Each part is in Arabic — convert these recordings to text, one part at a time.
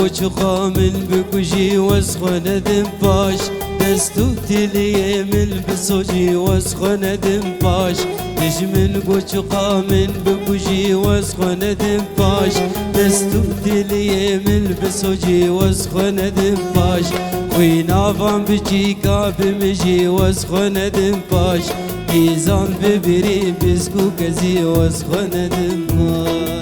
قوچقا من بکجی وزخوندم پاش دستو تلیه من بسوجی وزخوندم پاش دجمن قوچقا من بکجی وزخوندم پاش دستو تلیه من بسوجی وزخوندم پاش خوی نافم بچی کا بمجی وزخوندم پاش ایزان ببری بزگو کزی وزخوندم پاش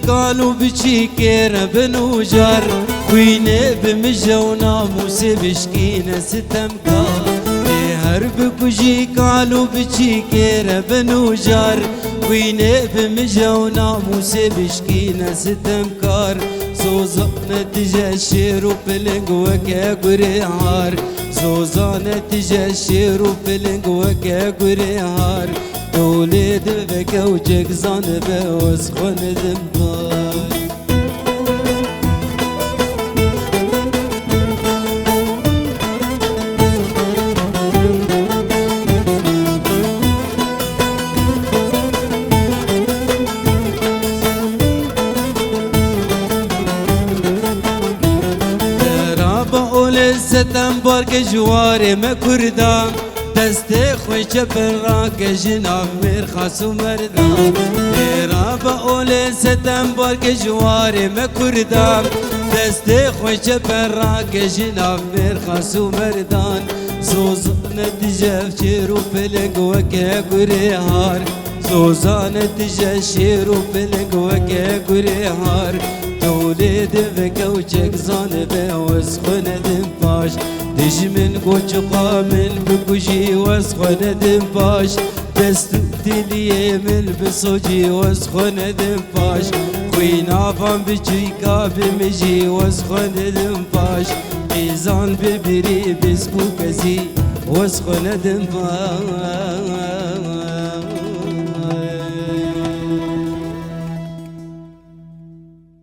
قالوا بشي كير بنوجر خويني بمجا وناموسي بشكينا ستمكار هرب كوجي قالوا بشي كير بنوجر خويني بمجا وناموسي بشكينا ستمكار زوزقنا تجا الشير وبلنق وكا قريهار زوزانا تجا الشير وبلنق وكا قريهار دولي دبكا وجك زانبا وسخن ذنبار رابا أولي ستنبار كجواري ما كردان دسته خوش براک جناب مرخص و مردان تیرا با اول ستم بار که جوار مکردم دسته خوش براک جناب مرخص و مردان زوزان تجف شیر و پلنگ و که گره هار زوزان تجف شیر و پلنگ و که گره هار تولید و کوچک زانه به وزخوندم پاش دجمن قوچقا من بکجی وزخوندم پاش دستو تلیه من بسوجی وزخوندم پاش خوی نافم بچی کا بمجی وزخوندم پاش ایزان ببری بزگو کزی وزخوندم پاش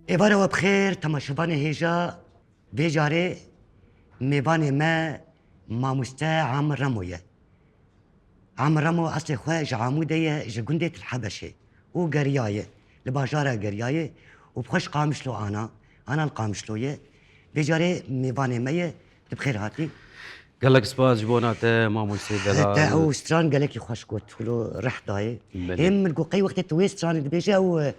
ایواره و بخیر تماشاگران هیجا بیجاره میوان ما ماموستا عامر رمویه عامر رمو اصل خواه عموده جگنده الحبشه و قريايه لباجاره قريايه وبخش قامشلو انا القامشلويه بیجاره میوان مایه بخیر هاتی قال لك سباز جبوناته ماموسي دلال تا او ستران قال لك يخش قلت له رح ضاي هم القوقي وقت توي ستران بيجا او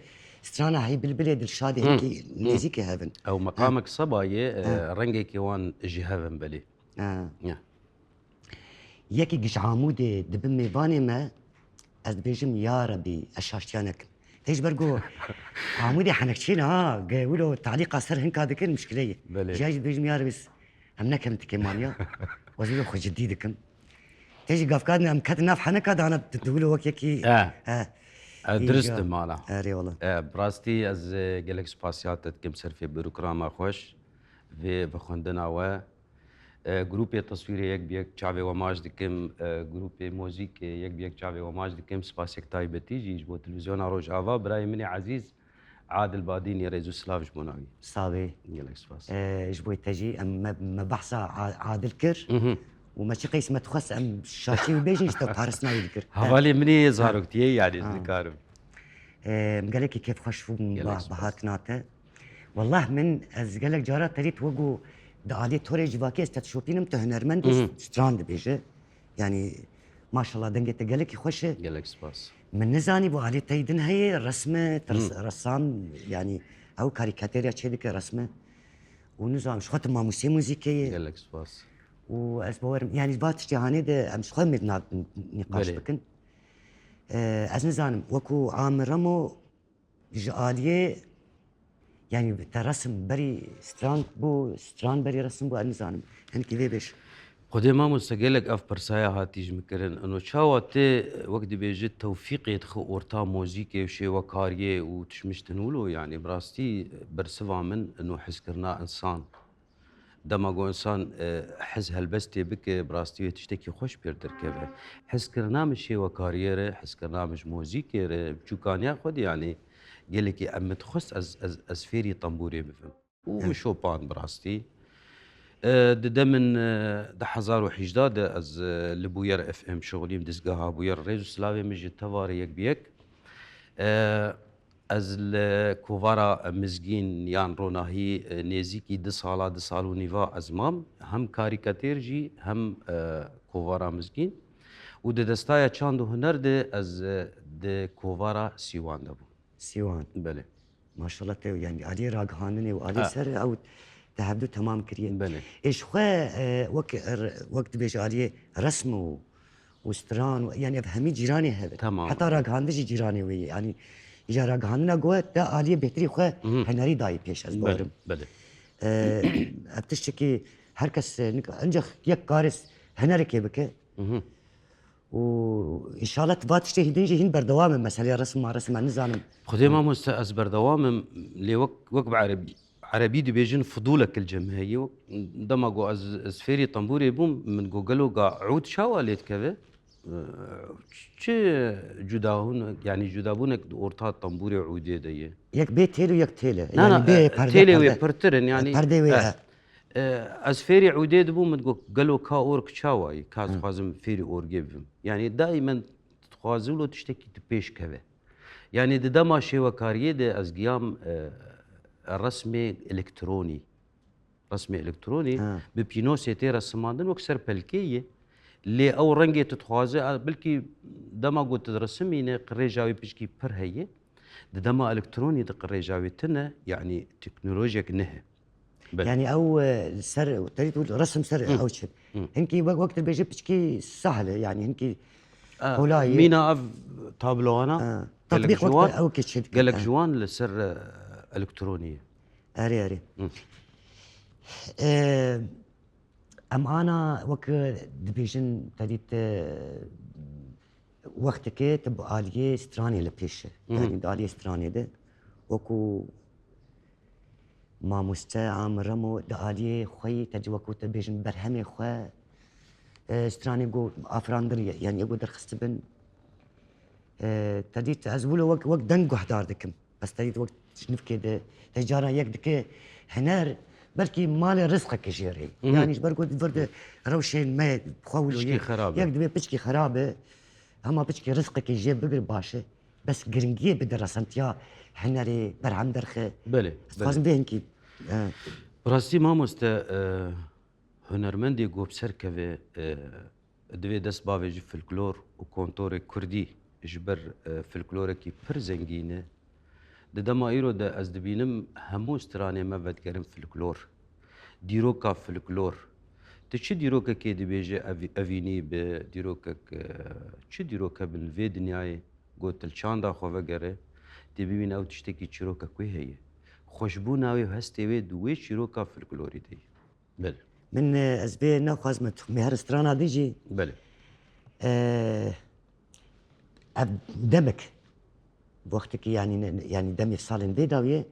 سترانا هي بالبلد الشادي هيك نزيكي هافن او مقامك صبايه رنجي كيوان جي هافن بلي ياكي قش عمودي دبن ميباني ما از بيجم يا ربي اشاشتيانك تيج برقو عمودي حنكشينا قالوا تعليق اثر هنك هذيك المشكله جاي بيجم يا ربي امنك انت كمانيا وزلو خو جديدكم تيجي قافكادنا ام كاتنا في حنكاد انا تقولوا وكيكي درست مالا اري والله براستي از جالك سباسيات كم سر في بروكراما خوش في بخوندنا و جروبي تصويري يك بيك شعبي وماج دكم جروبي موزيك يك بيك شعبي وماج دكم سباسيك تايبتي جيج بو تلفزيون روج افا براي مني عزيز عادل باديني ريزو سلاف جبوناوي صافي جالك سباس جبوي تجي ما بحث عادل كر وماشي قيس ما تخص ام شاشي وبيجي اشتو بارسنا يذكر حوالي مني زاروكتي يعني ذكرم قال لك كيف خشفوا بهات ناته والله من از قال لك جارات تريت وقو دالي توري جواكي استشوفينم تهنرمند ستراند بيجي يعني ما شاء الله دنجت قال لك خوش قال لك سباس من نزاني بو علي تيدن هي رسمه رسام يعني او كاريكاتيريا تشيدك رسمه ونظام شخط ما موسيقيه قال لك سباس واسبور يعني بات جهاني ده امس خو نقاش بكن از نزانم وكو عامر رمو جاليه يعني ترسم بري ستران بري رسم بو نزانم يعني كيف بيش قديما مستقلك اف برسايا هاتيج مكرن انه شاوتي وقت بيجي توفيق يدخل اورتا موزيكي وشي وكاريه وتشمش تنولو يعني براستي برسفا من انه حس كرنا انسان دما انسان حس هلبستي بك براستي تشتكي خوش بيردر كيف حس كرنا مشي وكاريره حس كرنا مش موزيكي شو كان ياخذ يعني قال لك ام تخص از فيري طنبوري بفهم وشوبان براستي ده من ده حزار وحجداد از لبوير اف ام شغلي مدزقها بوير ريزو سلافي مجي تفاري يك بيك از الكوفارا مزگین یان روناهی نزیکی 2 سال و نیوا از مام هم کاریکاتیر جی هم کووارا مزگین و د دستای چاند و هنر ده از د کووارا سیوان ده بو سیوان بله ما شاء الله تو يعني علي راقهانني وعلي سر او تهبدو تمام كريم بله ايش خوا وقت بيش علي رسم وستران يعني افهمي جيراني هذا تمام. حتى راقهان دي جيراني وي يعني اجا راقهاننا قوة دا علي بهتري خوا هنري داي بيش از بله بورم بله ابتشكي هركس انجخ يك قارس هنري كيبك وان شاء الله تبات تشتهي هين بردوام مثلا رسم مع رسم نزانم خدي ما مستأز بردوام لي وك عربي دي بيجن فضولك الجمهية دمجوا از فيري طنبوري بوم من جوجلو قا عود شواليت كذا چه جداهون يعني جدابونك اورتات طنبوري عودي دي يك بيت تيلو يك تيله يعني بي تيلي وي برترن يعني پرده وي از فيري عودي دبو من جوجلو كا اورك شواي كاز خازم فيري اورجيفم يعني دائما تخازلو تشتكي تبيش كذا يعني دما شي وكاريه ده از قيام الرسمي الكتروني رسمي الكتروني ببينو سيتي رسماندن وكسر بلكيه اللي او رنجي تتخوازي بلكي دما قلت ترسمي نه قريجاوي بشكي بر هي دما الكتروني قريجاوي تنا يعني تكنولوجيا نه يعني او سر تريد رسم سر او شيء هنكي وقت بيجي بشكي سهله يعني هنكي ولاي مينا اف تابلوانا تطبيق وقت او كيتشد قال لك جوان لسر الكترونيه اري ام انا وك دبيجن تريد وقت كي تبقى عليه ستراني لبيش يعني عليه ستراني ده وكو ما مستعام رمو دالي خوي تجوكو تبيجن برهمي خو ستراني جو افراندر يعني يقول درخست بن تديت ازولو وقت دنقو حدار دكم بس تديت وقت شنف كده تجارة يك دكي هنار بركي مال رزقك جيري يعني بركو فرد روشين ما بخولو بشكي خرابه يك دبي بشكي خرابه هما بشكي رزقك يجيب بقر باشا بس قرنقيه بدرسنتيا هناري برعم درخه بله فازم بينكي براستي ما مست هنرمندي جو بسركه دوی دست باوی فلکلور و کنتور کردی جبر فلکلورکی پر زنگینه دما ایرو ده از دبینم همو استرانه ما ودگرم فلکلور دیروکا فلکلور ته چه دیروکا که دبیجه اوینی به دیروکا چه دیروکا بن وی دنیای گوتل چاندا خو وگره دی ببین او تشتکی چیروکا کوی هیه خوشبو ناوی هستی وی دوی چیروکا فلکلوری دی بله من ازبي ناخذ مهر استرانا ديجي بله دمك بوقتك يعني دمي صالن بيداويه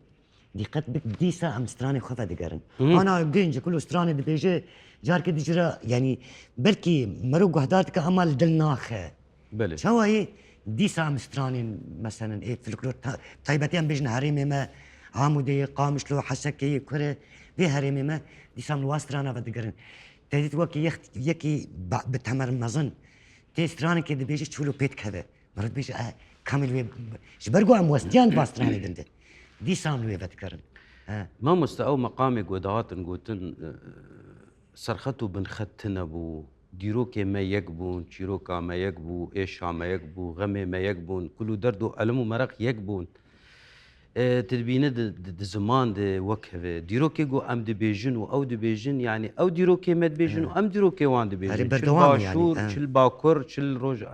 دي قد بك ديسا ام استراني خفا دقرن انا جينج كله استراني دي بيجي جار كده جرا يعني بلكي مروق وحداتك امال دلناخه بله شو هي ديسا ام استراني مثلا ايه فلكلور طيبتين بيجن هريمه ما عامودي قامش له حسكي كره في هريمه ما ديسام الواسترانا بدقرن تديت وكي يكي بتمر مزن تيستراني كده بيجي تشولو بيت كذا مرات بيجي كامل وي جبرقو ام وستيان باستراني دنده ديسام لوي بدقرن ما مستوى مقامي قودات نقولتن سرختو بن ختنا بو ديروكي ما يكبون شيروكا ما يكبو ايشا ما يكبو غمي ما يكبون كلو دردو ألمو مرق يكبون تدبينه د زمان د وكه ديروكي جو ام دي بيجن او دي بيجن يعني او ديروكي مد بيجن ام ديروكي وان دي بيجن باشور شل باكور شل روج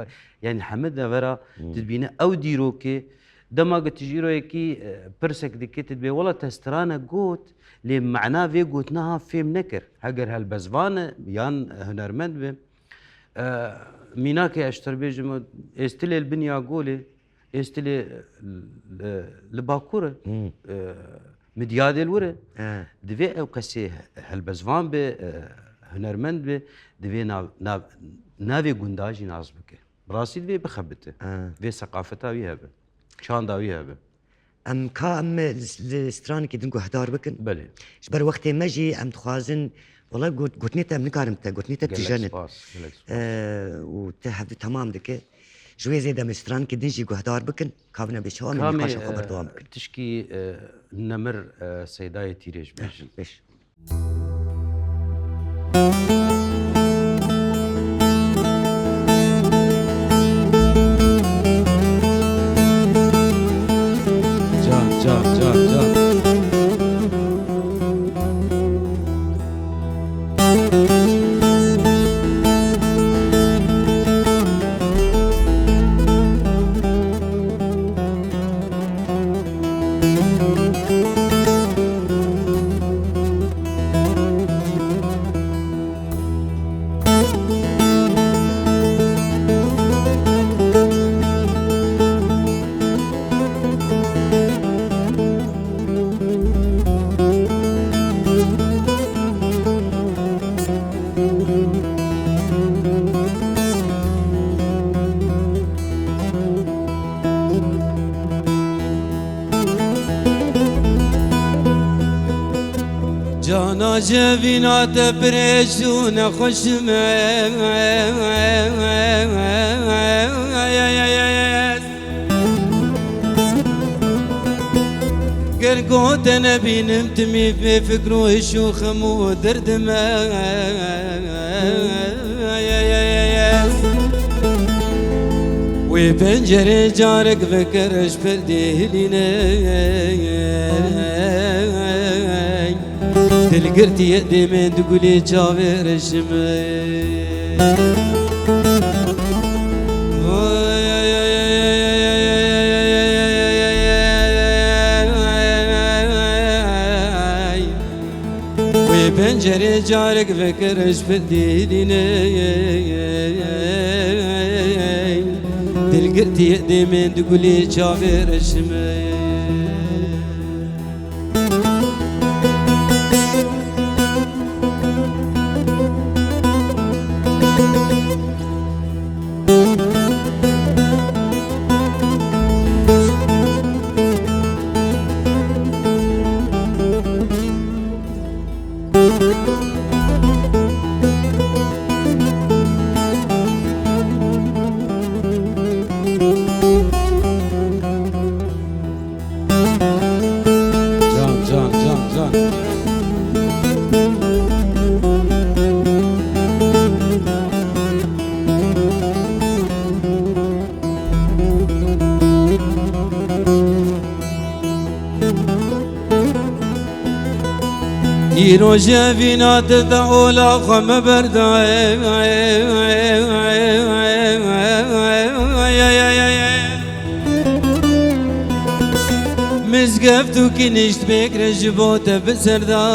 يعني حمد ورا تدبينه او ديروكي دماغ تجيرو يكي برسك ديكي تدبي والله تسترانا قوت لي معناه في قوتناها فيم نكر هاجر هالبزفان يان هنرمند به ميناكي اشتر بيجم استلي البنيا قولي استلي لباكوره مدياد الوره دفي او كسي هالبزفان به هنرمند به دفي نافي قنداجي نازبك براسي دفي بخبته في ثقافته ويها به شان داويها به ام کا ام الستران كي هدار بكن بله جبر وقت ما جي ام تخوازن والله قلت نتا من كارمتا قلت نتا تجنت وتهب تمام دكه شويه زي دم ستران كي دنجي هدار بكن كابنا بشون نقاش خبر دوام بكن تشكي نمر سيداي تيريج بيجن بيش جانا جبینات پریشون خوشم گرگوت نبینم تمی في فکر و شوخم و دردم وی پنجره جارک فکرش پردهلینه دلقرتي يدي من تقولي جاوي رشمي وي بنجري جارك فكرش بديني دلقرتي يدي من تقولي جاوي رشمي ایرو جوینات دا اولا خم بردائے مزقفتو کی نشت بکر جبوت بسردا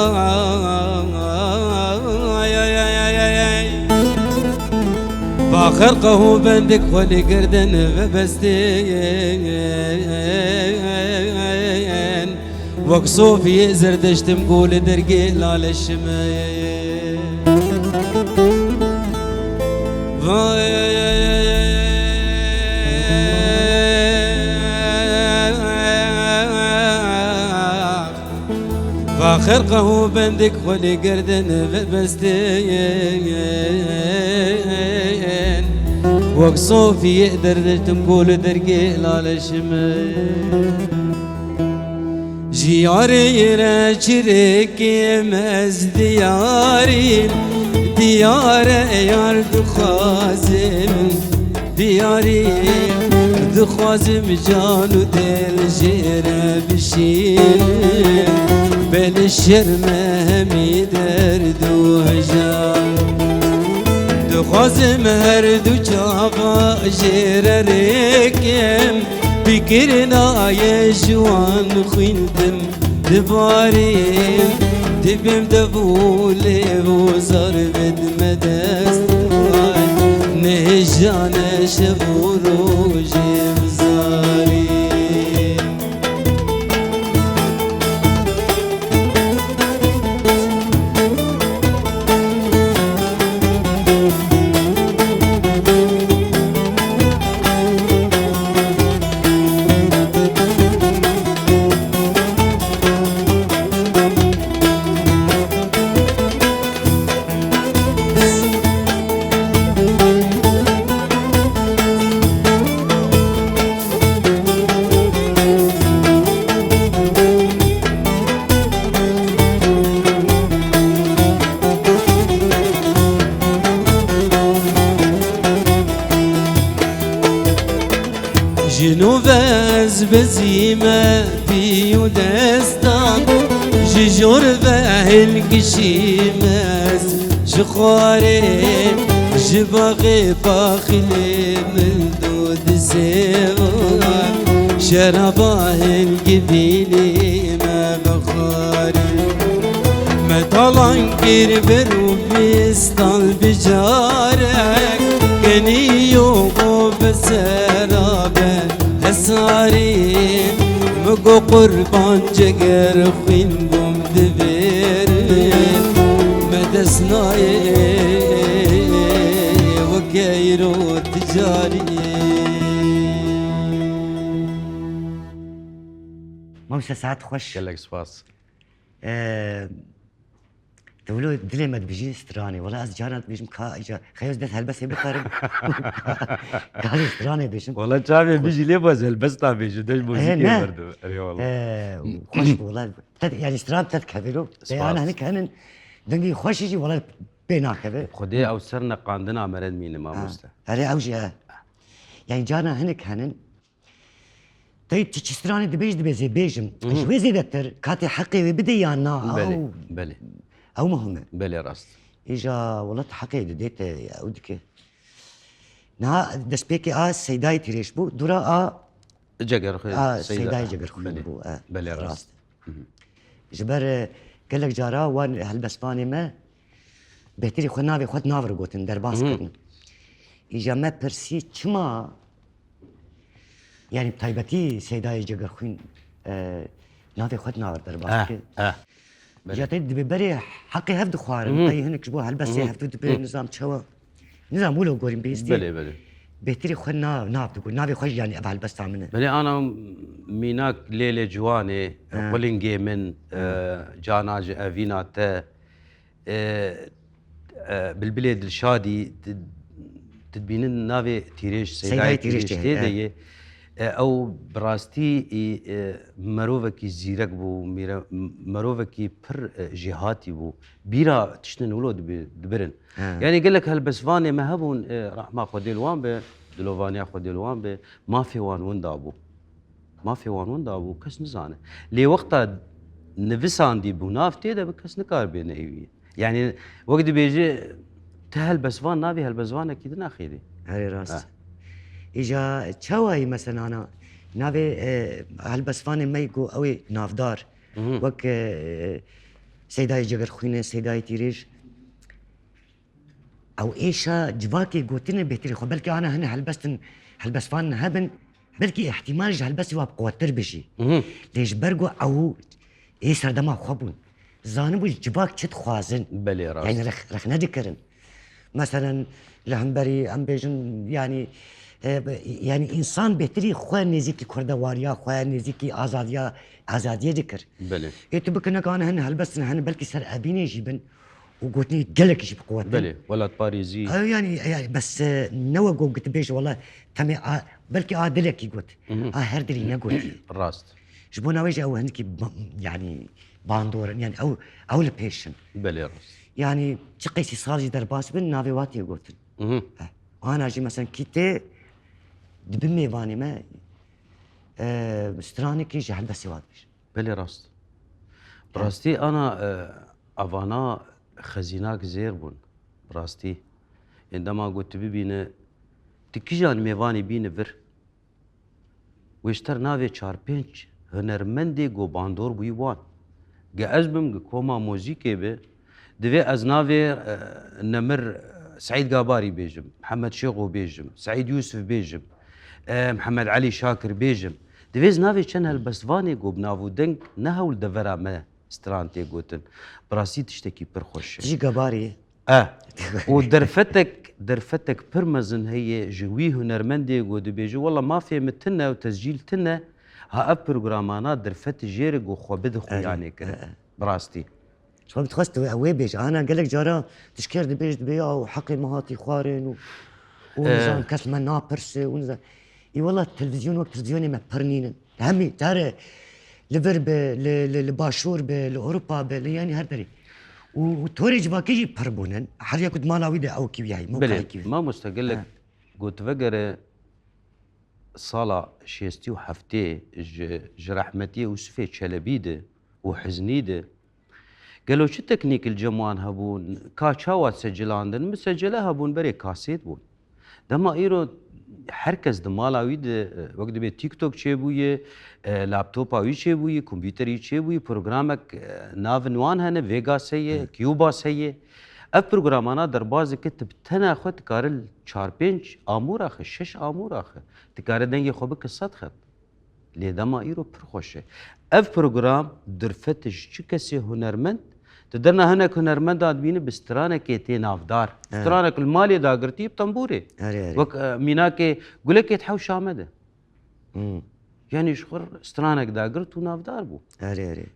باخر قهو بندك خولي قردن وبستين وقصوفي زردشت مقول درقي لالشمي فاخر قهو بندك خولي قردن بستين وقصوفي يقدر تنقول درقي لالشمي جياري راشرك مز دياري ديار يار دخازم دياري دخازم جانو دل جيرا بشين بل الشرمة همي دردو هجان دخازم هردو جابا جيرا ريكم بكرنا يا جوان خيندم دبارين دبم دبولي وزار بد مدستوان نهجانا شبورو جبزاري جنوب از بزیمه بیو دستان جور بهل کشیمز جخواره جباغي باخلي من دود زيوان شرباه القبيلي ما بخاري ما طلعن قربر وبيسطل بجارك كني يوقو بسرابة أساري مقو قربان جقر خوين بوم دبير مدسناي وكايرو تجاري مامستا ساعات خوش قال لك سباس تقولوا دلي ما تبيجي استراني والله از جارات بيجم كا اجا خيوز ده هلبس بقارب كا استراني بيجم والله شافي بيجي ليه بس البس بيجي دش موسيقى برضه اي والله خوش والله يعني استران تتكبروا انا هناك هن دنگي خوش يجي والله بينا كبر خدي او سرنا قاندنا مرد مين ما مستا هري اوجي يعني جانا هناك هنن طيب تشستراني دبيج دبيزي بيجم شوي زيدتر كاتي حقي بدي يانا بلي بلي او مهمه بلي راست اجا والله حقي ديت يا اودك نا دسبيكي سيداي تريش بو درا جگر خو سيداي جگر خو بو بلي راست جبر قال لك جارا وان هالبسباني ما بهتري خو نافي خد نافر قوتن درباس كرن اجا ما برسي چما يعني بتايبتي سيداي جگر خوين نافي خد نافر درباس كرن جاتي ببري حقي هفد خوارن طي هنك جبوها هالبسي هفد بنظام تشوا نظام ولو قورين بيستي بلي بلي بهتري خو ناف تقول نافي خوش يعني ابع البس تعمل بلي انا ميناك ليلة جواني قولينجي من جاناج افينا تا بالبلاد الشادي تدبين نافي تيريش سيداي تيريش تيدي او براستي مروفكي زيرك بو مروفكي بر جهاتي بو بيرا تشتن ولود دبرن يعني قال لك هالبسفاني ما هبون راح ما خدي الوان به دلوفانيا خدي الوان به ما في وان وندابو ما في وان وندابو كس نزانه لي وقتها نفسان دي بنافتي ده بكس نكار بين ايوي يعني وقت بيجي تهل بسفان نافي هالبسفان اكيد ناخيدي هاي راس اجا تشاوي مثلا انا نافي هالبسفاني ما يقو قوي نافدار وك سيداي جگر خوينه سيداي تيريج او ايشا جواكي قوتين بهتري خو بلكي انا هنا هالبسفان هبن بلكي احتمال هالبس يواب قوتر بشي ليش برقو او ايه سردما خوبون زانبو جواك تشد خوازن بلي راس يعني رخ ندكرن مثلا لهمبري ام بيجن يعني انسان بهتري خواه نزيكي كردواريا خواه نزيكي ازاديه ذكر بلي يتبكنا كان هن هلبس هن بلكي سر ابيني جيبن وقوتني قلك شي بقوه بلي ولا باريزي يعني بس نوا قلت بيش والله تمي بلكي عادلك يقول هردري نقول راست جبونا وجه او هنكي يعني باندور يعني او البيشن بلي راست يعني تقيسي صار درباس بن نافي واتي قلت وانا اجي مثلا كيتي دبمي فاني ما ستراني كيجي هلبس يواد بيش بلي راست براستي انا افانا خزيناك زير بون براستي عندما قلت ببينه تكيجان ميفاني بينه فر ويشتر نافي چار پنج هنرمندي گو باندور بويوان جا ازبم كوما موزيكي به دوي از نافي نمر سعيد قاباري بيجم محمد شيخو بيجم سعيد يوسف بيجم محمد علي شاكر بيجم دويز نافي چن هالبسفاني گو بنافو دنگ نهول دفرا ما سترانتي قوتن براسي تشتكي پر خوش تجي قباري ودرفتك برمزن هي جوي هنرمندي قو دبيجو والله ما في متنا وتسجيل تنا ها بروغرامانات درفت جيرق وخو بدخو يعني كده براستي شو بتخست وي بيج انا قال لك جارا تشكير دبيج دبيا وحقي مهاتي خوارن ونظام كاس منا برسي ونظام اي والله التلفزيون وقت تلفزيوني ما برنين همي ترى لفرب لباشور بالاوروبا يعني هردري وتوري جواكي بربونن حريا كنت مالاوي ده او كيف يعني مو بلي ما مستقلك قلت فقر صالة شيستي وحفتي جرحمتي وسفي شلبيده وحزنيده قالوا شو تكنيك الجموان هبون كاشاوات سجلاندن مسجله هبون بري كاسيت بون دما ايرو herkes de mala wî de wek dibe TikTok çêbûye, laptopa wî çêbûye, kompîterî çêbûye, programek navên wan hene, Vegas heye, Cubase heye. Ev programana derbazeke tu bi tena xwe dikare 4-5 amûra xe, 6 amûra xe. Dikare dengê xwe bike 100 xet. Lê dema îro pir xweş e. Ev program dirfet ji çi kesê hunermend Tu درنا هناك هنرمند بيني بسترانك تي نافدار سترانك المالي دا قرتي بطنبوري وك ميناك قولك يتحو شامده يعني شخر سترانك دا قرت ونافدار بو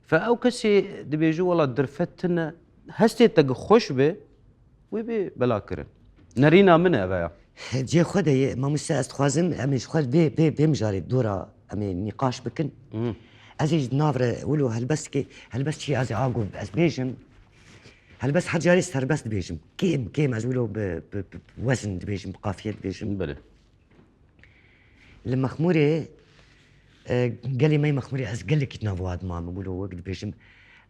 فاو كسي دبيجو والله درفتنا هستي تق خوش به ويبي بلا كرن نرينا منها بيا جي خدي ما مستأست خوازم امي خد بي مجاري دورا امي نقاش بكن ازيج نافره ولو هلبس شي ازي عاقب از بيجم هلبس حجاري هلبس بيجم كيم از ولو بوزن بيجم بقافيه بيجم بله لما خموري قال لي ماي مخموري از قال لك نافواد مام ولو وقت بيجم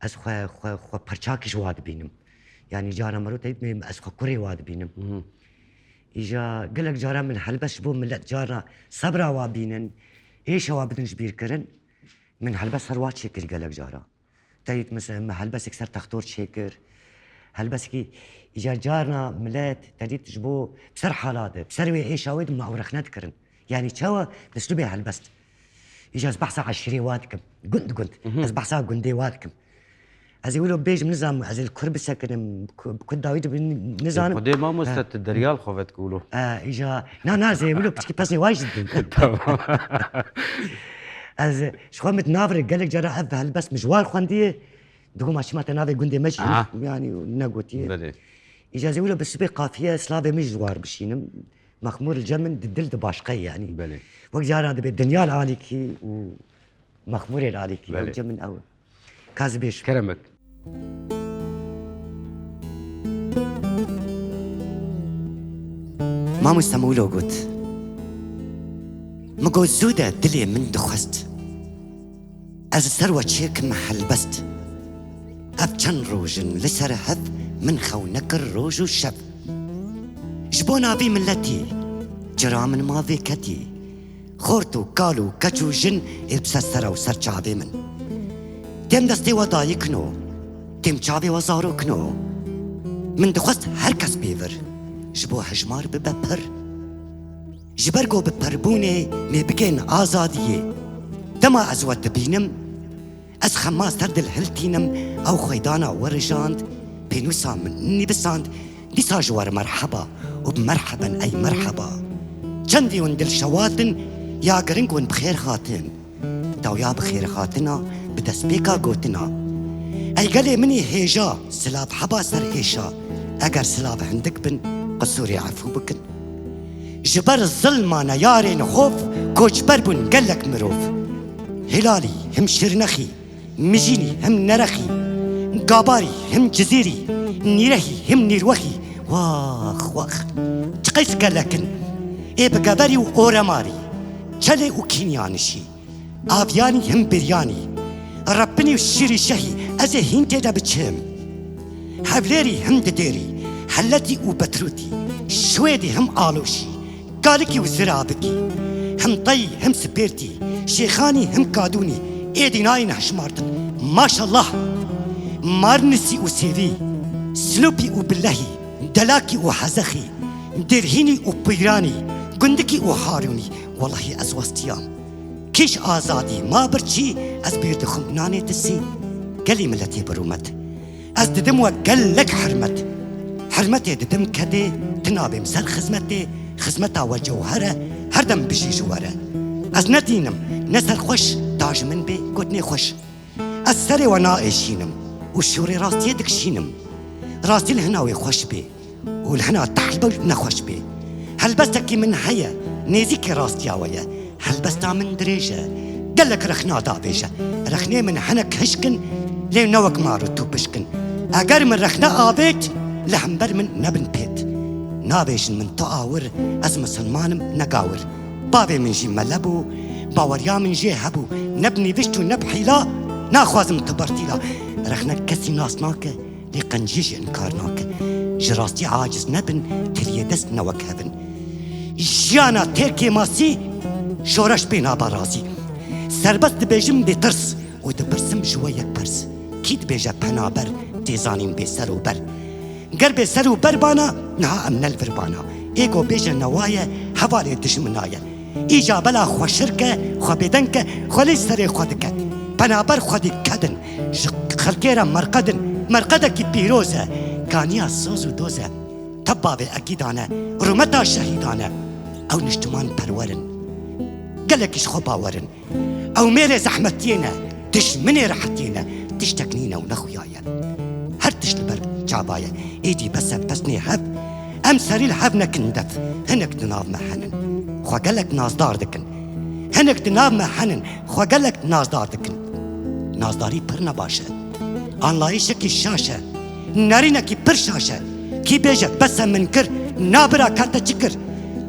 از خو برشاكش واد بينم يعني جارا مرو تيب از خو كوري واد بينم اجا قال لك جارا من هلبس بو ملت جارا صبرا وابينن ايش هو بدنش بير كرن من هلبس هروات شكر قالك جارا تايت مثلا ما هلبس كسر تختور شكر هلبس كي اجا جارنا ملات تايت تجبو بسر حالاته بسروي ايش هاود ما ورخنات كرن يعني تشوا بسلوبي هلبست اجا بحثا على الشري وادكم قنت از بحثا قندي وادكم از يقولوا بيج نظام از الكرب سكن بكل داويد نظام قدي ما مستت الدريال خوفت تقولوا اجا نا زي يقولوا بس واجد از شو متنافر قال لك جرى اف هالبس مجوار خنديه دغو ماشي ما تنافي قندي ماشي يعني نقوتي اجازه ولا بس قافيه سلافي مجوار بشينم مخمور الجمن دلد باشقي يعني بلي وقت جارا الدنيا العاليكي ومخمور العاليكي الجمن اول كازبيش كرمك ما مستمولو قلت مقول زودة دلي من دخست از سروة شيك محل بست ابچن روجن لسر هف من خونك الروج والشب جبونا بي ملتي جرا من ما في كتي خورتو قالو كچو جن البس سرو سر چاوي من تم دستي وضاي كنو تم چاوي وزارو كنو من دخست هركس بيور جبو هجمار ببپر جبرگو بپربونه می بگن آزادیه دما از ود بینم از خماس تردل هلتینم او خیدانا ورجاند بینوسا من نبساند دیسا جوار مرحبا وبمرحبا اي مرحبا چندی وندل شواتن یا گرنگون بخیر خاتن داو یا بخیر خاتنا بدست بیکا گوتنا ای گلی منی هیجا سلاب حبا سر ایشا اگر سلاب هندک بن قصوري عفو بكن جبر الظلمة نيارين خوف كوجبر بن قلك مروف هلالي هم شرنخي مجيني هم نرخي قاباري هم جزيري نيرهي هم نيروخي واخ تقيس قلكن اي بقابري وأورماري چلي وكينيانشي آبياني هم برياني ربني وشيري شهي ازي هين دا بچهم حبليري هم دديري حلتي وبتروتي شويدي هم آلوشي قالكي وزرابكي هم طي هم سبيرتي شيخاني هم كادوني ايدي ناين هشمارتن ما شاء الله مارنسي وسيفي سلوبي وباللهي دلاكي وحزخي درهيني وبيراني قندكي وحاروني والله ازوستيام كيش آزادي ما برشي از بيردخم ناني تسي قالي ملتي برومت از ددم وقال لك حرمت حرمتي ددم كدي تنابي مسر خزمتا والجوهرة هردم بجي جوارة از ندينم نسر خوش تاج من بي قدني خوش از سري ونائشينم وشوري راستي دكشينم راستي الهناوي خوش بي والهنا تحلبو نخوش بي هلبستكي من هيا نيزيكي راستي ويا هلبستا من دريجة قالك رخنا دابيجة رخني من هنك هشكن لي نوك مارو توبشكن اگر من رخنا آبيت لحنبر من نبن بيت نابيشن من تقاور از مسلمانم نقاور بابي من جي ملبو باوريا من جي هبو نبني بشتو نبحيلا ناخوازم تبرتيلا رخنا كسي ناسناك لقنجيش انكارناك جراستي عاجز نبن تلي دست نوك هبن جيانا تيركي ماسي شورش بينا برازي سربست دبيجم بترس ودبرسم شوية برس كيد بيجا بنابر تيزانين بسر وبر قرب سر وبر بانا نها امن الفربانا ايگو بيجا نوايا حوالي دشمنايا ايجا بلا خو شركة خو بدنك خو ليسر خودك بنابر خودي كدن خلقيرا مرقدك بيروزة كانيا سوزو دوزة تبابي اكيدانا رمتا شهيدانا او نشتمان پرورن قالكش خو باورن او ميري زحمتينا دشمني رحتينا تشتكنينا ونخويايا هر تشلبر جابايا ايدي بس نهب ام سريل حبنك ندف هنك تناف محنن خو قالك نازدار دكن هنك تناف محنن خو قالك نازدار دكن نازداري پر نباشه انلايشك الشاشه نارينك پر شاشه كي بيجا بس من كر نابرا كانت تشكر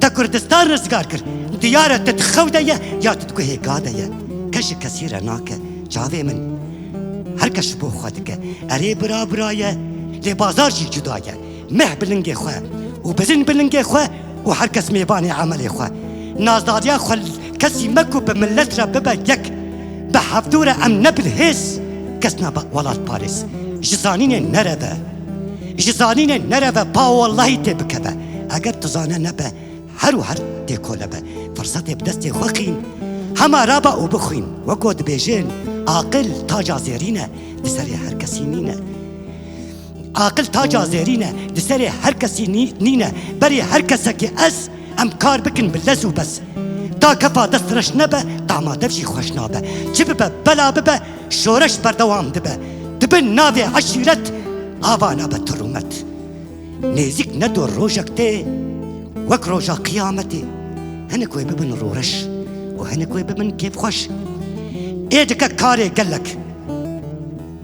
تا كردستان رزقار كر ديارة تتخودية يا تتكوهي قادية كش كثيرة ناكا جاوي من هركش بو خودك اري برا برايا لي بازار جي جدايا مه بلنجي خواه وبزن بلنجي خواه وهركس ميباني عملي خواه نازداريا خواه كسي مكو بملترا ببا يك بحفدورة ام نبل هيس كسنا ولاد باريس جزانين نربا با والله تبكبا اگر تزانا نبا هر تيكولبا فرصتي بدستي خوخين هما رابا وبخين وقود بيجين عاقل تاجا زيرينا دسري هركسينينا عاقل تاجا زيرينا دسري هركسينينا بري هركسكي أس أم كار بكن باللزو بس دا كفا دسترش نبا طعما دفشي خوش نابا جببا بلا ببا شورش بردوام دبن نافي عشيرت آوا نابا ترومت نيزيك ندور روجك تي وك روجا قيامتي هنكوي ببن رورش وهنكوي ببن كيف خوش ايدك كاري قلك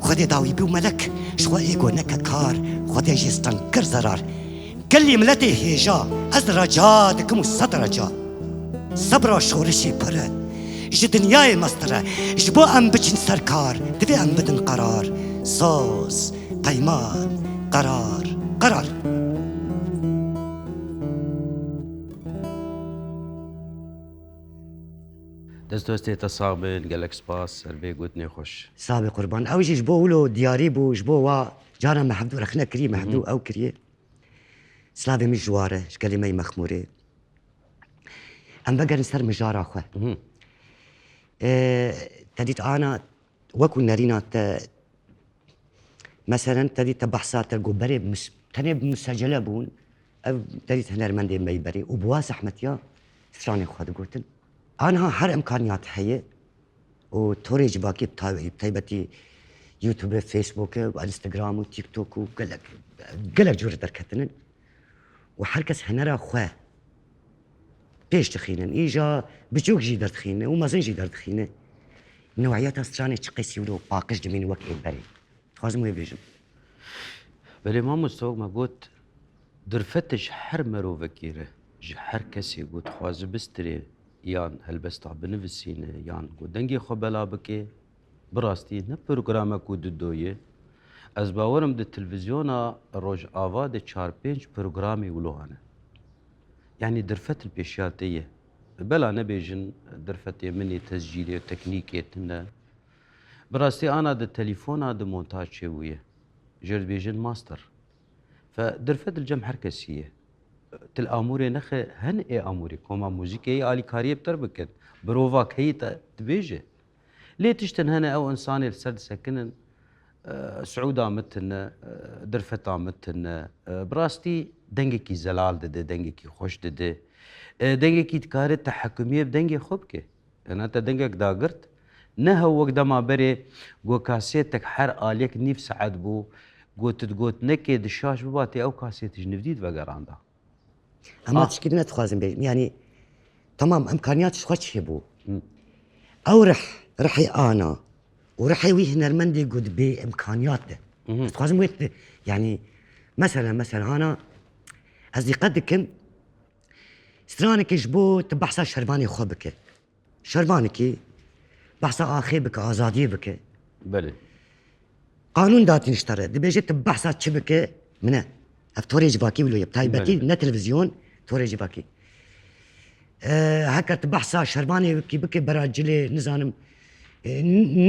خدي داوي بيو ملك شو ايقو نكا كار خدي جيستان كر زرار قال لي ملتي هيجا از رجا دكمو صد رجا صبرا شورشي برا اج دنياي مسترا جبو ام بچن سركار دبي ام بدن قرار صوص قيمان قرار دستوستي تصابن قالك سباس سربي قوتني خوش صابي قربان او جي جبو ولو دياري بو جبو وا جانا محمدو رخنا كري محمدو او كري سلافي مش جواره شكالي مي مخموري ام بقر نسر مجارة خواه تديت انا وكو نارينا مثلا تديت بحثات تلقو تاني مسجلة بون او تديت هنرمندي مي بري وبواس احمد سراني خواه قوتن أنا هر إمكانيات هي وتوري جباكي بتايبتي يوتيوب فيسبوك وانستغرام وتيك توك وقلك جورة دركتنن وحركس هنرا خواه بيش تخينن إيجا بجوك جي در تخينه ومازن جي در تخينه نوعيات استراني تشقيسي ولو باقش جمين وك بري خازم ويبيجم بلي ما مستوق ما قلت درفتش حر مرو فكيره جحر كسي قلت خواز بستري يان هلبستا بنفسينه يان قدنجي خبلا بكي براستي نه برنامج دودويه از باورم د تلفزيونا روج آواد 4-5 برنامج ولوهانه يعني درفت البيشياتيه بلا نبيجن درفت مني تسجيلي تكنيكي تنا براستي انا د تليفونا د مونتاج شويه جرد بيجن ماستر فدرفت الجم حركسيه تل اموري نخ هن اي اموري كوما موزيكي الي كاريه بتر بكن بروفا كي تبيجه ليه تشتن هنا او انساني السرد سكنن سعودا متن درفتا متن براستي دنگكي زلال دده دنگكي خوش دده دنگكي تكاري تحكميه بدنگي خوبكي انا انت دنگك داغرت نه وقدما بري جو كاسيتك حر اليك نيف سعد بو قوت نكي دشاش بباتي او كاسيت جديد وقراندا اما تشكيلنا تخوازن بي يعني تمام امكانيات خوش بو او رحي انا ورحي ويه نرمندي قد بامكانياته تخوازن ويت يعني مثلا انا اصدقائكم سترانك جبو تبحثا شرباني خو بك شربانك بحثا آخي بك آزادي بك بله قانون داتي نشترى دي بيجي تبحثا تش بك منه افتوري جباكي ولو يبتاي باتي نا تلفزيون توري جباكي هكا تبحثا شرباني بك براجلي نزانم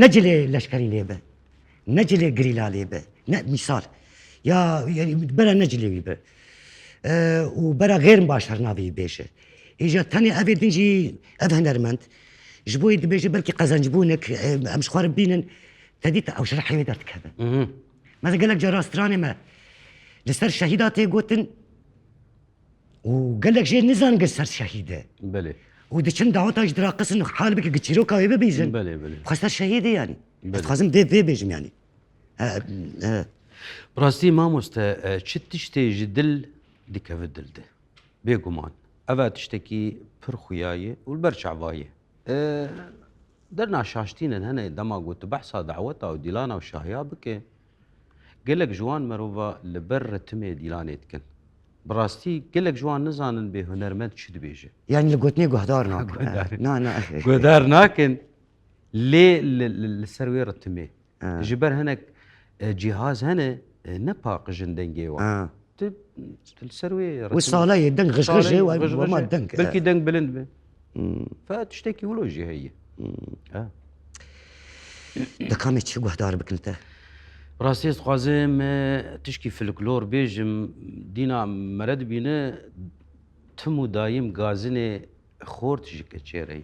نجلي لشكري ليبه نجلي قريلا ليبه مثال يا يعني برا نجلي ليبه وبرا غير مباشر نابي بيشه اجا تاني ابي دنجي هنرمنت جبوي بيجي بلكي قزن جبونك مش خارب بينن تديت او شرح يدرتك هذا ماذا قال لك جراستراني ما لسر شهيداتي قوتن وقال لك جي نزان قصر شهيده بله ودشن دعوتها اجدرا قسن حال بك قتشيرو كاوي بيزن بله خسر شهيده يعني خازم بي بيجم يعني براستي ماموستا تشتي جدل ديك بدل ده بيقومان أبا تشتكي برخياية والبرشعواية درنا شاشتين هنا دما قلت بحثها دعوتها وديلانا وشاهيا بك قال لك جوان مروفا لبر تمي ديلانيتكن براستي قال لك جوان نزانن بهنرمند شد بيجي يعني لقوتني قهدارنا نا قدرناكن ليه للسروير التمي جبر هناك جهاز هنا نباق جندنجي السروي والصالة دنق غشغشة وما دنق بلكي دنق بلند فتشتكي ولوجي هي دكامي تشي قهدار بك انت راسي قازم تشكي فلكلور بيجم دينا مرد بينا تمو دايم غازني خورت جيك تشيري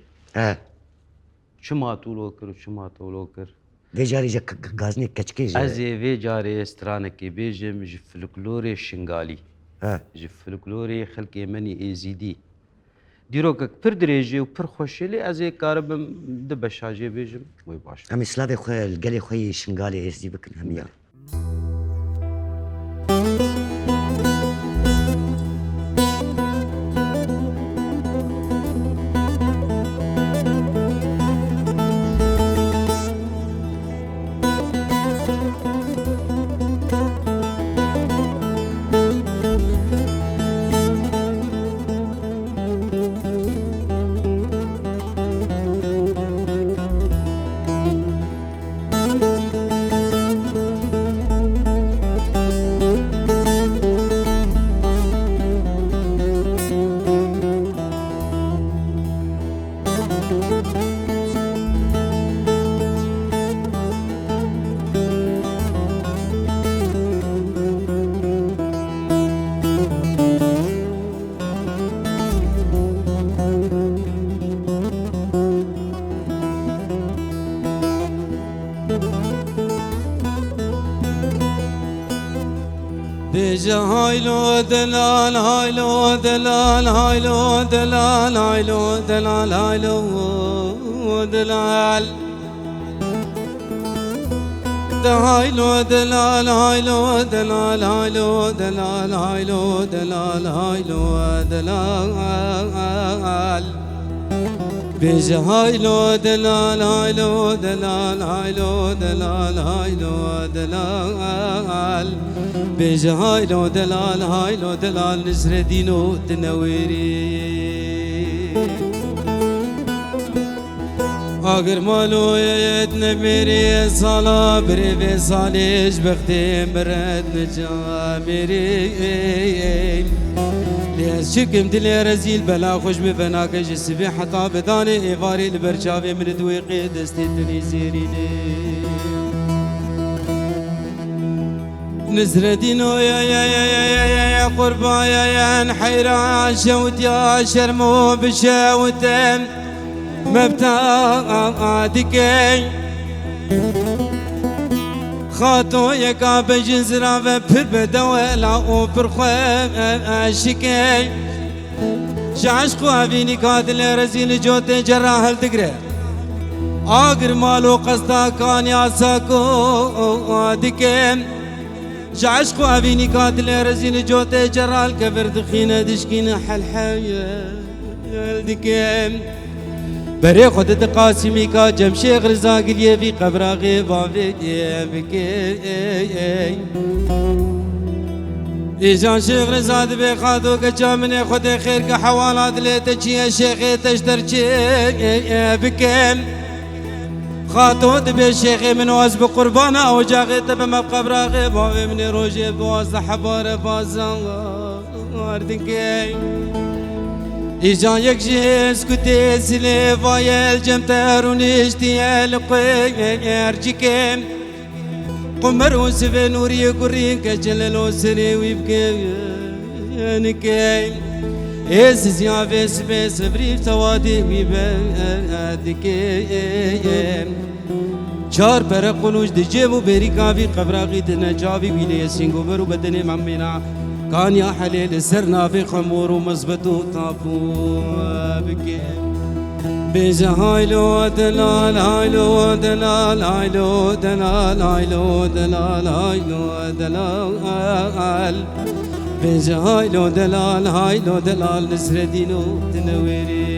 شما تولوكر وشما تولوكر في جاري جاك غازني كتشكي ازي في جاري استرانكي بيجم جي فلكلوري شنغالي جي فلكلوري خلقي مني اي زي دي ديروك بر دريجي وبر خوشي لي ازي كاربم دبشاجي بيجم وي باش امي سلافي خويا القلي خويا شنغالي اي زي بك هميا بيجا هايلو دلال هايلو دلال هايلو دلال هايلو دلال هايلو دلال هايلو دلال هايلو دلال هايلو دلال هايلو دلال هايلو دلال بيجا هايلو دلال هايلو دلال هايلو دلال هايلو دلال بيجا هايلو دلال هايلو دلال نزر دينو دنويري اگر مالو يدنا ميري صلا بري صاليش بختي مرد نجاميري ليش شكم دلي رزيل بلا خوش بفناك جسبي حتى بداني إيفاري البرشافي من دويقي دستي تنيزيري نزر دينو يا قربا يا نحيرا شوت يا شرمو بشاوتم مبتادكي خاطو يكا بجنزرا وبر بدولا وبر خواشكي شعشقو هفيني كادل رزيل جوت جراح الدقره آگر مالو قصدا كان ياساكو دكم شعشقو هفيني كادل رزيل جوت جراح الكفر دخينه دشكينه حلحية دكم بري خود قاسمي كا جمشي غرزاق لي في قبر غيبا في إيجان شيخ رزاد بخادو كجامن خد خير كحوالات ليتشي شيخ تشترشي بكم خاطود بالشيخ من واز بقربانا وجاغيت بمبقى براغي بوي من روجي بواز حبار بازار دنكي إيجان يكجيس كتي سلي فايل جمتر ونشتي القير جيكم قمر وسفي نوري قرين كجلل سري ويبكي نكي إيسس يا فيس فيس بريف سوادي ويبادكي چار پر قنوش دی جيبو بيري كافي قبراغي تنجابي بيلي سينغو برو بدني ممنا كان يا حليل سرنا في خمور ومزبطو طابو بكي بيجا هايلو دلال هايلو دلال هايلو دلال هايلو دلال هايلو دلال بيجا هايلو دلال هايلو دلال نسر دينو تنويري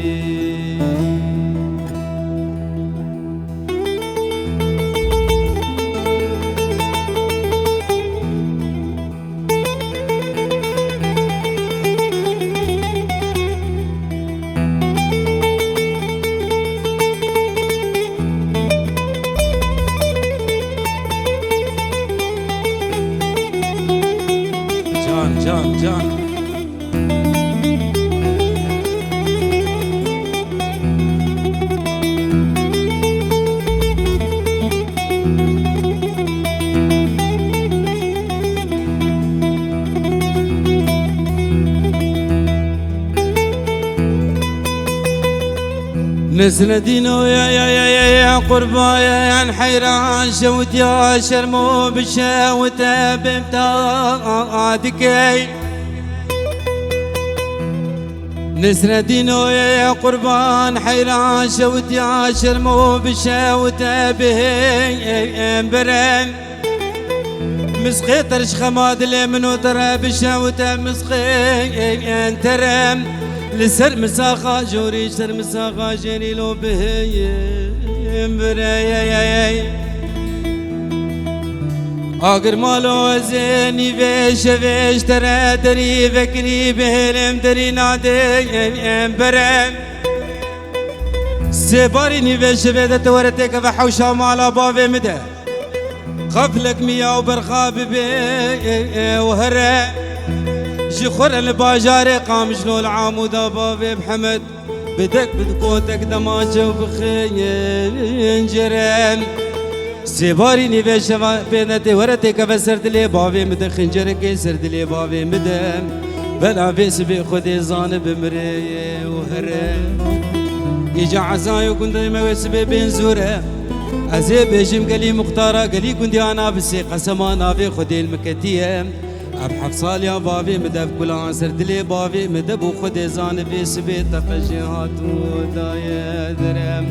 جان نسر دينو يا قربايا يا حيران شوت يا شرمو بشاوت بمتادكي نسر دينو يا قربان حيران شوت يا شرمو بشاوت بهم برم مسقي ترش خماد لمنو ترى بشاوت مسقي ترم لسر مساقا جوري سر مساقا جري لو بهيم برايا اگر مالو زيني فيش فيش ترى دري فكري بهلم دري نادي برم سباري نيفيش فيدا تورتك فحوشا مالا بافي مدى خفلك ميا وبرخاب بي وهرى شخور الباجاري قام شلو العامود بابي بحمد بدك بدكوتك دماجه وبخين جران سيباري نيفيش بينتي ورتك فسرت لي بابي مدى خنجرك سرت لي بابي مدى بلا فيس بخدي زان بمري وهرى يجا عزاي وكنت موسبي بين زوره ازي بيجم قلي مختاره قلي كنت انا بسي قسمانا في خدي المكتيه ابحث صال يا بابي مدب كل عنصر دلي بابي مدب وخد زان في سبيت تقجيهات ودايا درم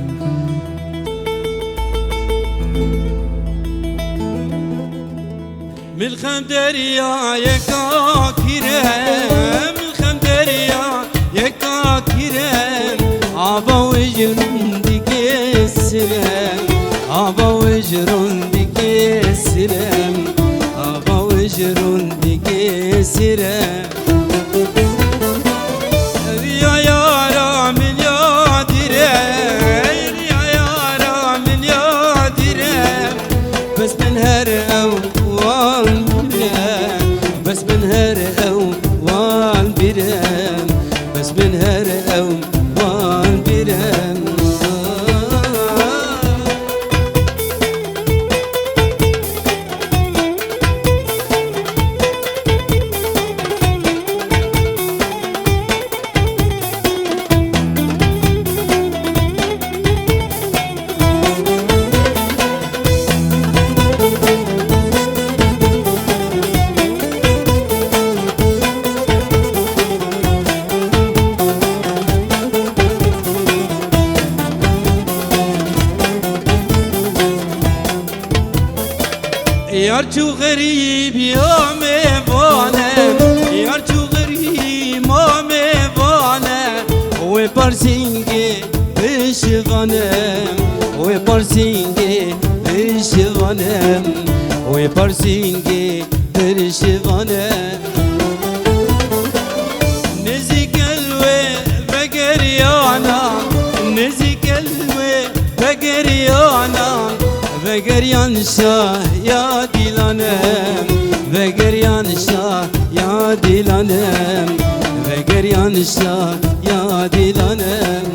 من الخمدريا يكاكرم من الخمدريا يكاكرم عبا وجرون ديكسرم عبا وجرون ديكسرم عبا وجرون ديكسرم يا يارا من يا درم يا يارا من يا درم بس من هر أوان برم بس من هر أوان برم بس من هر أوان برم يارجو غريب يا ميفانا يارجو غريب ما ميفانا وبارسينجي بشغانم وبارسينجي بشغانم وبارسينجي بشغانم بگریانم بگریان شاه یا دیلانم بگریان شاه یا دیلانم بگریان شاه یا دیلانم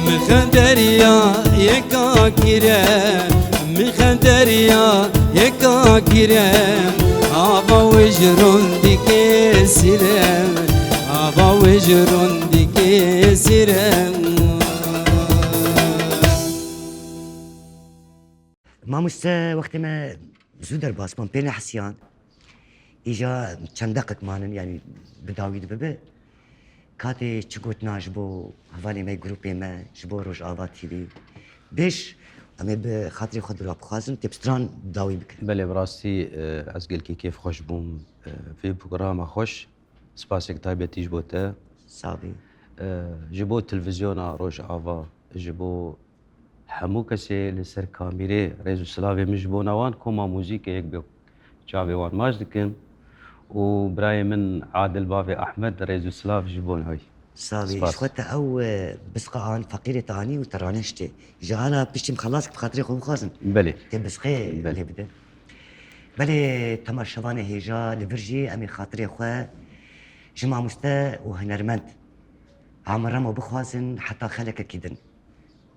مخندریا یکا کیره مخندریا یکا کیره آبا وجرون دیگه سیرم آبا وجرون دیگه سیرم مامۆستا وەختێ مە زوو دەرباسمان پێ نەحسیان ئیجا چەند دەقێک مانن ینی بداوید ببێ کاتێ چ گوتنا ji بۆ هەڤالێ مەی گروپێ me ji بۆ ڕۆژئاوا TV بێش ئەمێ بە خاتری خۆ دڵا بخوازن تێپستران داوی بکەن بله براستی از گلکی کیف خوش بوم في بروگراما خوش سپاسێک تایبەتیش بۆ te ساوی ji bo televizyona Rojava ji bo hemû kesê li ser kamîrê rêz û silavê min ji bo newan koma mûzîkê yek bê çavê wan maş dikim û birayê min Adil bavê Ehmed rêz û silav ji bo navî. ساوی سپاس. خۆتە ئەو بسقەان فەقیرێ تانی و تەرانە شتێ ئیجا هەلا پشتیم خەلاس بە خاتری خۆ بخوازن Belê. تێ بسقێ بله. لێ بدە بەلێ تەماشەوانە هێژا li vir jî em ê xatirê xwe ji mamoste û hunermend amiremo bixwazin heta xelekekî din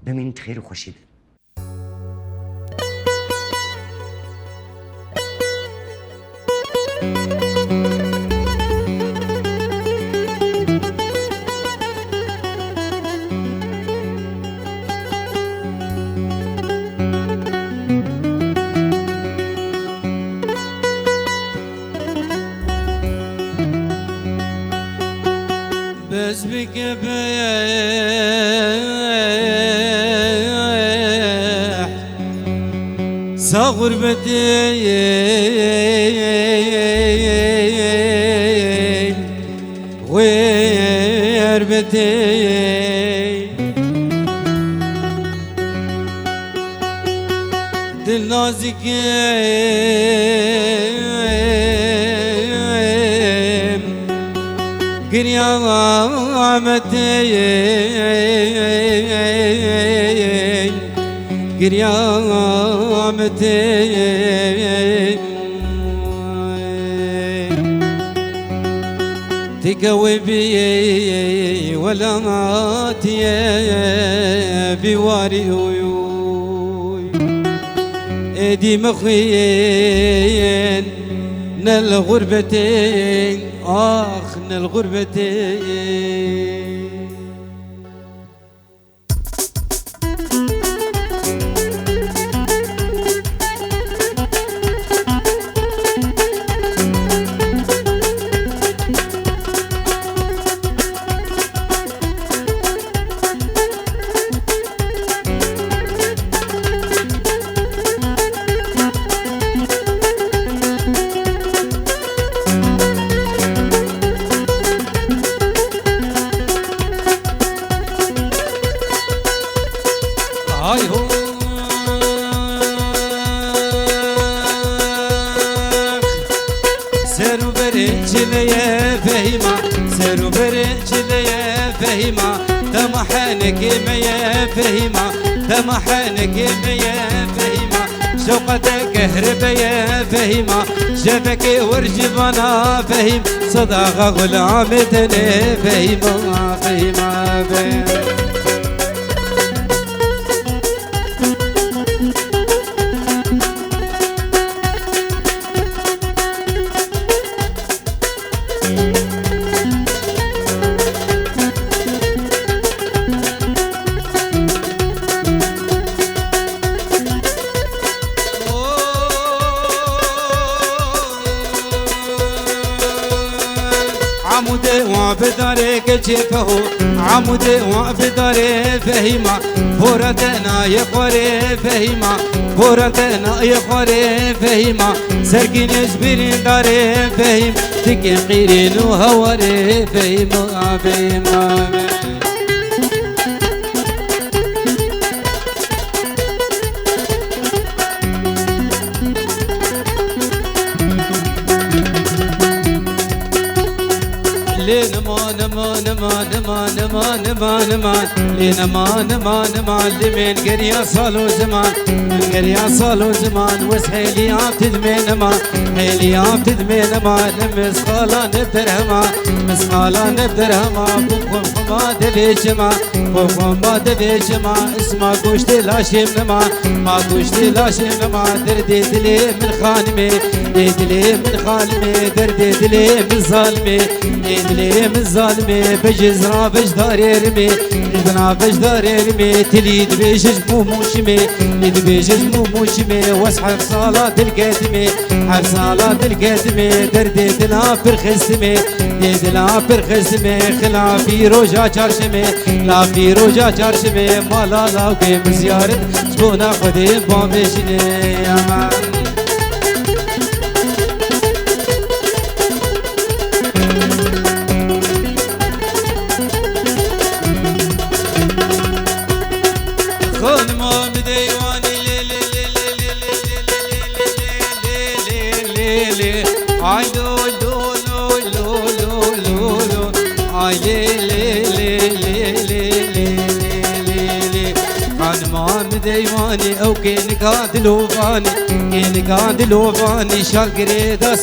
bimîn xêr û xweşî din. بس بكبح سا غربتي غربتي دل نازك قريامتي قريامتي تقوي بي ولا ماتي بواري ايدي مخين نل غربتين اخ نل غربتين هاي هو سرو برجلي فهيمة سرو برجلي فهيمة تمحنك ميا فهيمة تمحنك ميا فهيمة شوقتك هرب يا فهيمة شافك ورجبنا فهيم صداقة غلامتني فهيمة فهيمة فهيمة عمودي وبداري كجفه عمودي وبداري فهيمة فورتنا يخوري فهيمة فورتنا يخوري فهيمة سرقين يجبرين داري فهيم تكي قيرين وهوري فهيمة فهيمة لين ما نما نما نمان لينا نمان لمن قريا صالو زمان من قريا صالو زمان وسهيلي تدمي نمان هيلي تدمي نمان مسخالا نبدرهما مسخالا نبدرهما بوخم خما دبيشما بوخم ما دبيشما اسما قوشتي لاشم نمان ما قوشتي لاشم نمان دردي دلي من خانمي دلي من خانمي دردي دلي من ظالمي دلي من ظالمي بجزرا بجداري رمي إذنا بجداري رمي تليد بيجج مو موشمي ليد بيجج مو موشمي واسحر صلاة القدمي حر صلاة القدمي دردي دلا برخسمي دلا برخسمي خلا في روجا چارشمي لا في روجا چارشمي مالا لاوكي مزيارت شكونا خدي بامبشني امان ديواني او كين قادلو فاني شال قريدا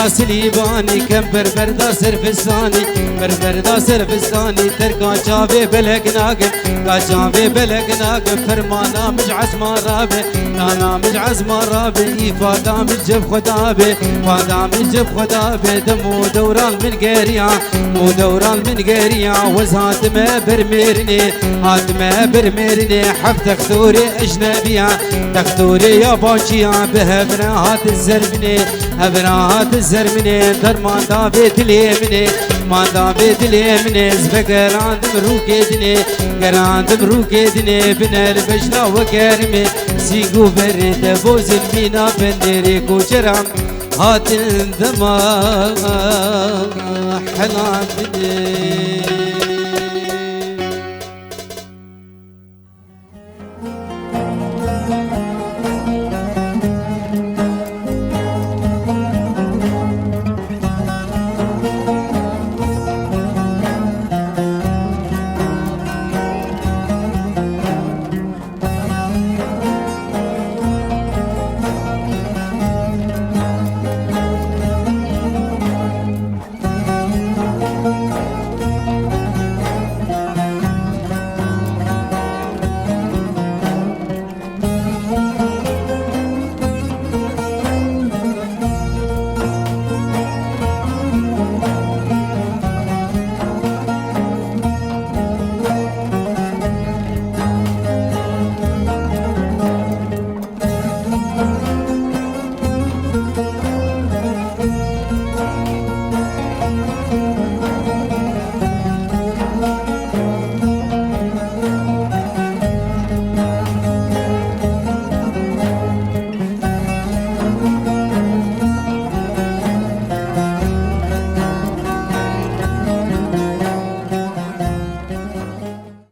سليباني كم بربردا سرفستاني بربردا سرفستاني تركا شافي بلق ناقم فرمانا مجعز مرابي نانا مجعز مرابي فادا مجب خدابي دمو دوران من قريا وزهات ما برميرني حب تختوري اجنبيا تختوري يا باشيا بهبراهات الزرمني در ما دافيت اليمني زبقران مروكيدني بنر بجلا وكرمي سيقو برد بوز المينا بندري كوشرام هات الدماغ حلال بدي